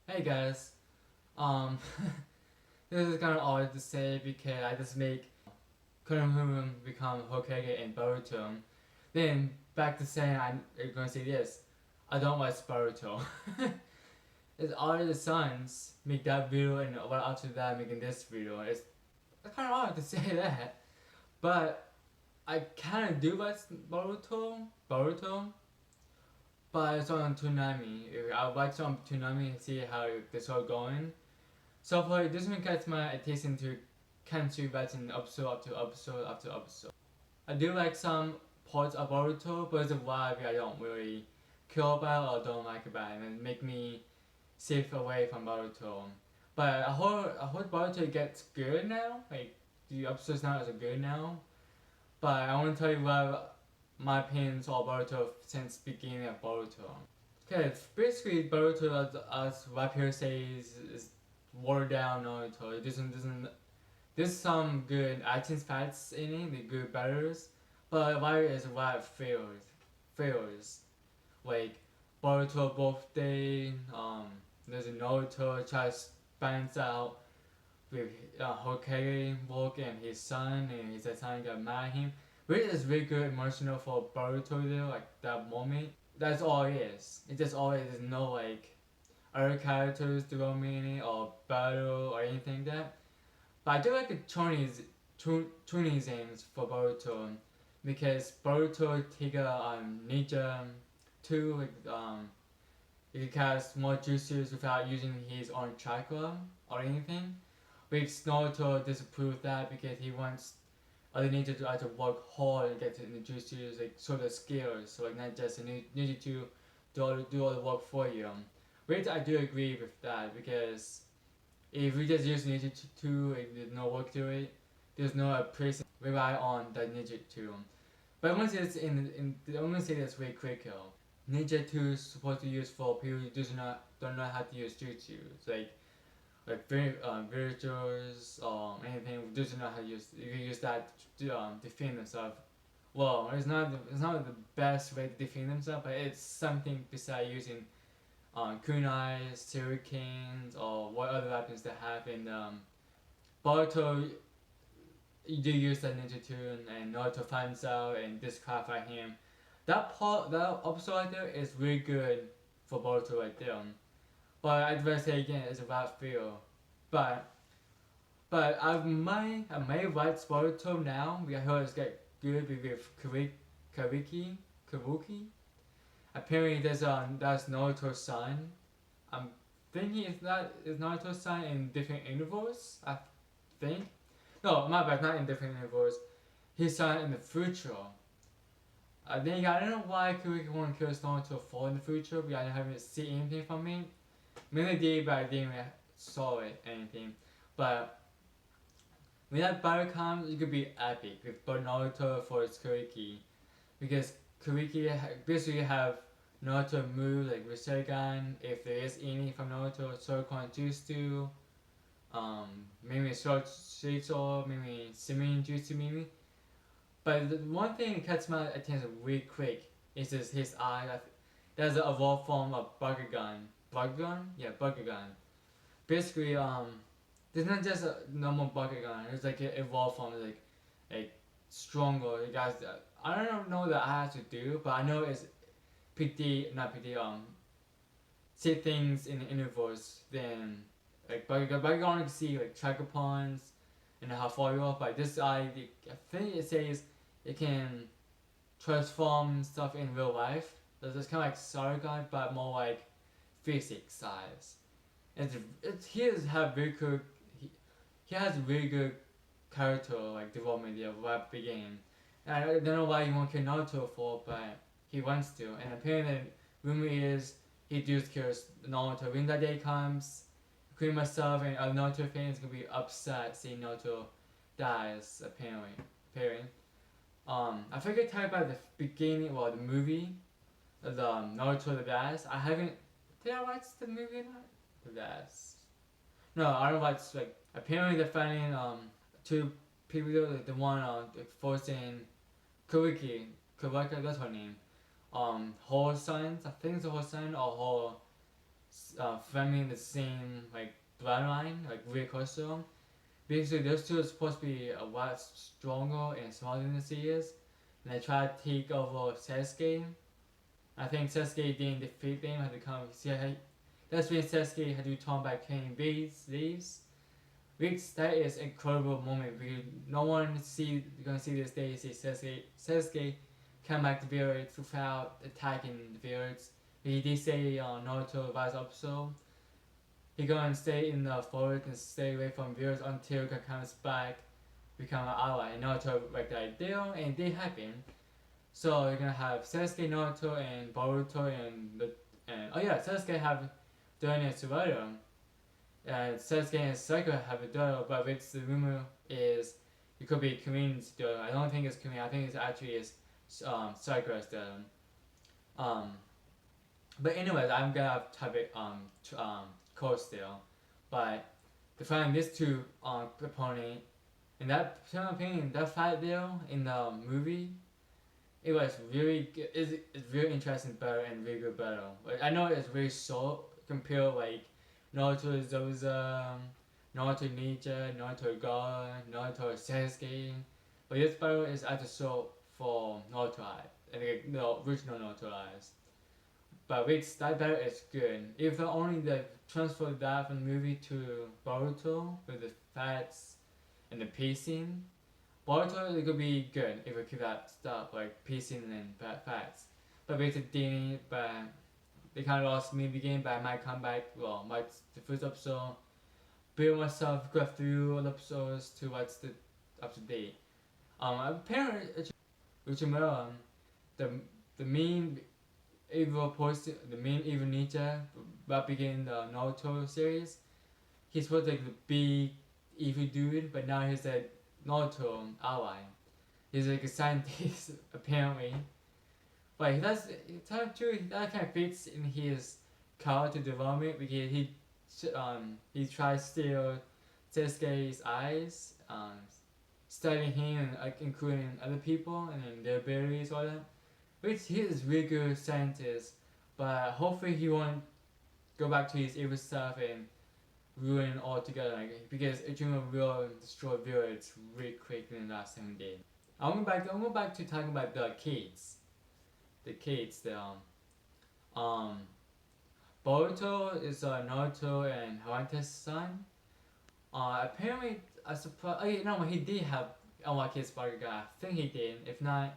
Hey guys, um, this is kind of odd to say because I just make Kunohun become Hokage and Boruto. Then back to saying I'm gonna say this, I don't watch Boruto. It's all the sons make that video and right after that making this video. It's kind of odd to say that, but I kind of do watch Boruto, but it's on Toonami. I watch on Toonami and see how this all going. So far, this one catch my attention to continue watching episode after episode after episode. I do like some parts of Boruto, but it's a vibe I don't really care about or don't like about it, and it make me safe away from Boruto. But I hope Boruto gets good now. Like the episodes now is good now. But I want to tell you what my opinions on Boruto since beginning of Boruto. Okay, basically Boruto, as Rapper says, is watered down Naruto. It doesn't. There's some good action fights in it, the good battles, but why is why it fails. Like Boruto birthday, there's a Naruto tries finds out with Hokage work and his son, and his son got mad at him. Which is really good emotional for Boruto though, like that moment. That's all it is. It just all it is. There's no like other characters development in it or battle or anything like that. But I do like the Tunisms for Boruto because Boruto take a ninja too. He can cast more juices without using his own chakra or anything. Which Naruto disapproves that because he wants other ninja to either work hard and get the juices, like sort of skills, so like not just a ninja to do all the work for you. Which I do agree with that because if we just use Ninja 2 and there's no work to it, there's no person rely on that Ninja 2. But I want to say this I want to say this way quick. Ninja 2 is supposed to use for people who don't know how to use jutsu. It's like villagers or anything who doesn't know how to use. You can use that to defend themselves. Well, it's not the best way to defend themselves, but it's something besides using kunais, shurikens, or what other weapons they have in Boruto. You do use that ninja tune, and Naruto finds out and disqualify him. That episode right there is really good for Boruto right there. But I'd rather say again, it's a bad feel. But I may watch Boruto now. We heard it's get good with Kabuki. Apparently that's Naruto's son. I'm thinking is Naruto's son in different universe. I think. No, my bad, not in different universe. His son in the future. I think I don't know why Kuriko want to kill Naruto for in the future, but I haven't seen anything from him. Maybe did, but I didn't really saw it anything. But when that battle comes, it could be epic with Naruto for its Kuriki, because Kuriki basically have Naruto move like Rasengan if there is any from Naruto, Shuriken Jutsu, maybe Short Shito, maybe Simin Jutsu maybe. But the one thing that catches my attention really quick is just his eye. That's an evolved form of Bakugan. Bakugan? Yeah, Bakugan. Basically, there's not just a normal Bakugan. It's like an evolved form, like stronger. You guys, I don't know what I have to do, but I know it's not PT, see things in the universe, then like Bakugan can see like tracker pawns and how far you are. But this I think it says it can transform stuff in real life. So it's kind of like Sargon, but more like physics size. He has have very good he has really good character like development right beginning. And I don't know why he won't kill Naruto for, but he wants to. And apparently, rumor is he just kills Naruto. When that day comes, including myself and other Naruto fans gonna be upset seeing Naruto dies. Apparently. I forget to talk about the beginning, well, the movie, the Naruto the Badass. I haven't. Did I watch the movie or not? The Badass. No, I don't watch like. Apparently, they're finding two people, like the one forcing Kawaki, that's her name. Her sons, I think it's her son or her filming the same like bloodline, like real costume. Basically, those two are supposed to be a lot stronger and smarter than the series, and they try to take over Sasuke. I think Sasuke didn't defeat them. Had to come. See, that's when Sasuke had to turn back killing leaves. Which that is incredible moment because no one gonna see this day see Sasuke come back to village without attacking the village. He did say on Naruto last episode he gonna stay in the forest and stay away from village until he comes back, become an ally. And Naruto like the idea and it did happen. So you're gonna have Sasuke, Naruto, and Boruto, and oh yeah, Sasuke have done it together. Sasuke and Sakura have a duel, but which the rumor is it could be Karin's duel. I don't think it's Karin. I think it's actually Sakura's duel. Um, but anyways, I'm gonna have topic course still, but to find these two opponent in that in my opinion that fight there in the movie it was really good. It's really interesting better and really good better. Like, I know it's very short compared like Naruto Zoza, Naruto Ninja, Naruto Gara, Naruto Sasuke, but this battle is actually short for Naruto Eye, and the original Naruto Eyes. But which that battle is good. If only they transfer that from the movie to Boruto with the facts and the pacing, Boruto it could be good if we keep that stuff like pacing and facts. But with the Danny, but they kind of lost me in the game. But I might come back. Well, might the first episode, build myself, go through all the episodes to what's the up to date. Apparently, Uchimura, the the main evil person, the main evil ninja, back beginning the Naruto series, he's supposed to like the big evil dude, but now he's a Naruto ally. He's like a scientist apparently, but tell the truth, that kind of fits in his character development because he tries to steal Sasuke's eyes, studying him and like including other people and then their abilities all that. Which he is really good scientist, but hopefully he won't go back to his evil stuff and ruin it all together. Like, because Ujima will destroy village really quickly in the last 7 days. I'm going back to talking about the kids. The kids, Boruto is Naruto and Haruto's son. Apparently, I suppose. Oh, yeah, no, he did have unlock his Byakugan. I think he did. If not,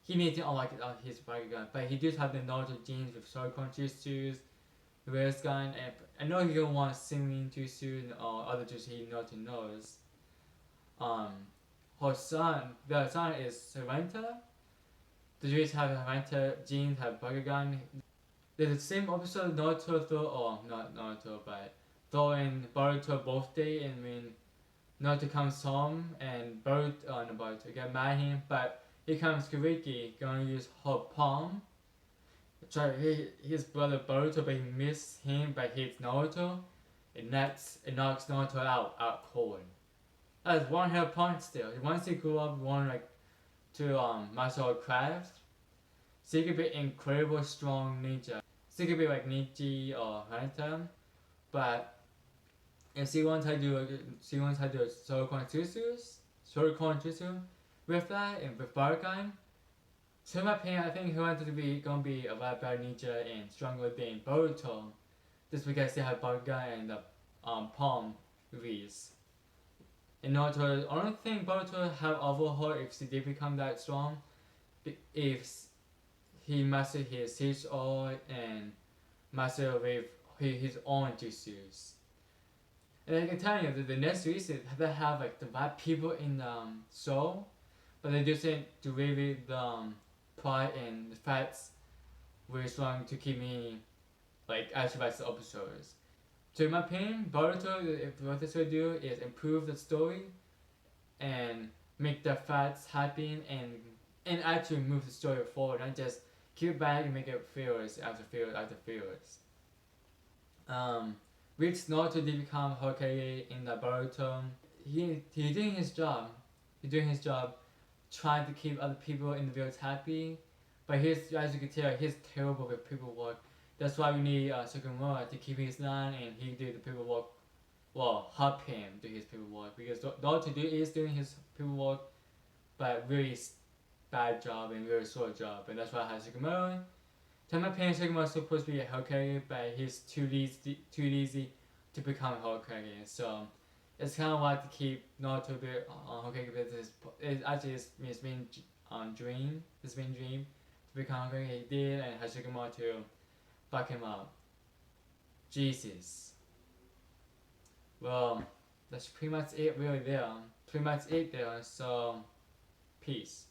he needs to unlock it on his Byakugan. But he does have the Naruto genes with Shuriken Jutsus, Rails Gun, and I know he's gonna want Singing Jutsu and other jutsu he knows. Her son, the son is Sarenta. The Jutsu have Sarenta genes, have Byakugan. There's the same episode Naruto not Naruto, but Thor and Boruto both day, and when Naruto comes home and Boruto get mad at him, but here comes Kiriki gonna use her palm. Try his brother Boruto, but he missed him, but hits Naruto. It knocks Naruto out cold. That's one hell punch still. Once he grew up, wanted to master her craft. So he could be incredible strong ninja. So he could be like Nietzsche or Hunter, but if she wants to do Shuriken Jutsu with that and with Byakugan. So in my opinion, I think he wanted to be gonna be a lot better ninja and stronger than Boruto, just because they have Byakugan and the palm release. And Naruto, the only thing Boruto have over her if she did become that strong, if he mastered his H.O. and mastered with his own jutsus. And I can tell you that the next season they have like the bad people in the show, but they just didn't deliver the plot and the facts very strong to keep me like actually watch the episodes. So in my opinion, Boruto, if what this will do is improve the story and make the facts happen and actually move the story forward, not just keep it back and make it fearless after fearless. Which Naruto did become Hokage in the Boruto. He doing his job. He's doing his job, trying to keep other people in the village happy. But as you can tell, he's terrible with people work. That's why we need Sugimura to keep his line and he do the paperwork. Well, help him do his paperwork because Naruto is doing his paperwork, but really bad job and very slow job, and that's why I have Sugimura. To my opinion, Sugimura is supposed to be a Hokage, but he's too lazy to become a Hokage. So it's kind of like to keep Naruto a bit on Hokage because it's actually his main dream, to become Hokage. He did, and Hashikama to back him up. Jesus. Well, that's pretty much it. Really, there. Pretty much it there. So, peace.